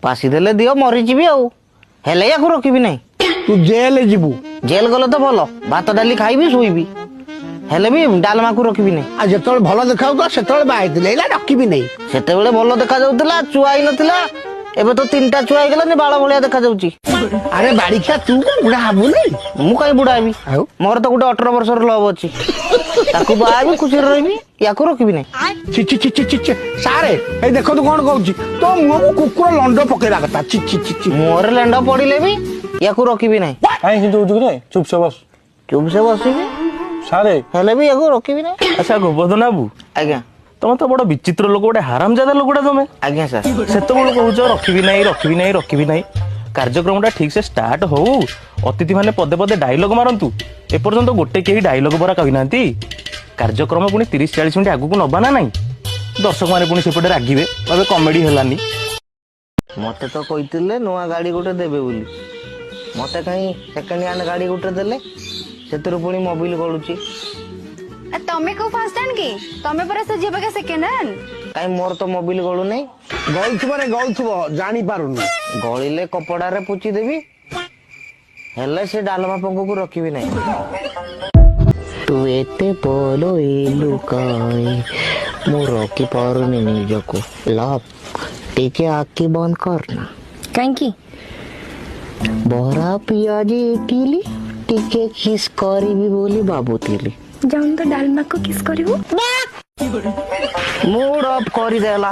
फासी देले दियो मरीजी हेले या रखी ना तू जेल जीवु जेल गले तो भल भात डाली खाइबी शुइबी हेले भी डालमा को रखी ना आ जतले भल देखा से बाहर रखी नहीं सेते बेले भल देखा जाउतला चुआ ही नथिला एबे तो 3टा चुआ ही गला बाଳ भलिया देखा जाउची अरे बाड़ी खा तू कौन बुढ़ा हबु नहीं मु कहीं बुढ़ा हेबी मोर तो गोटे 18 वर्षर लव अच्छी ताकू बाहर खुशी रही या रखी ना छि छि छि छि छि सारे ए देखो तू कौन कहूची तो मुंह को कुकुर लंड पकेला कथा छि छि छि छि मोर लेंड पड़िले भी या रखी ना काहे कि दोजु रे चुप से बस चुप से बसिबी सारे हेले भी या रखी ना अच्छा गोवर्धन बाबू आज्ञा तुम तो बड़ विचित्र लोक गोटे हरामजादा लोकटा तुम आज्ञा सर से कहूच रखी ना कार्यक्रम ठीक से स्टार्ट हो अतिथि माने पदे पदे डायलॉग मारंतु एपर्यंत गोटे कहीं डायलॉग बरा कही ना कार्यक्रम पुणी 30-40 मिनिट आगू नबा ना नहीं दर्शक माने पुणी सेपटे रागिबे भावे कॉमेडी हेलानी मते तो कहितिले नुआ गाड़ी गोटे देबे बोली मते कहीं सेकंड हैंड गाड़ी गोटे देले सेतिर पुणी मोबाइल गळुची तमे को फर्स्ट हैंड की तमे पर से जेबे के सेकंड हैंड काई मोर तो मोबाइल गळु नै गौथुबो जानी पारुनी गळिले कपड़ा रे पुची देबी हेले से डालमा पंगु को रखिबी नै तू एते बोलो एलु काय मु रखी पारुनी निजको लाभ टीके आखी बंद करना काहे की बरा पियाजी इटिली टीके किस करिबी बोली बाबूतिली जाऊन तो डालमा को किस करिवो मूड ऑफ करी देला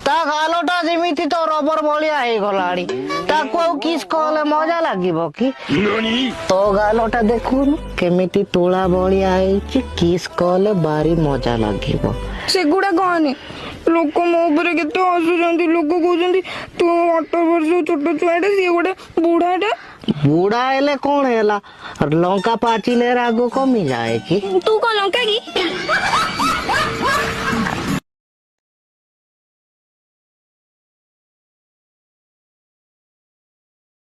ता गालोटा जेमिति तो रबर भलिया हे गलाडी ताको किस कहले मजा लागिबो की तो गालोटा देखुन केमिति तोला भलिया हे किस कहले बारी मजा लागिबो सेगुडा कहनी लोक मो ऊपर केते हसुचंती लोक कहउचंती तू 18 वर्ष छोट छुआटे सी गोटे बूढ़ाटे बूढ़ा हेले कौन हेला लंका पाचिले रागो कमी जाए की तू कौन लंका की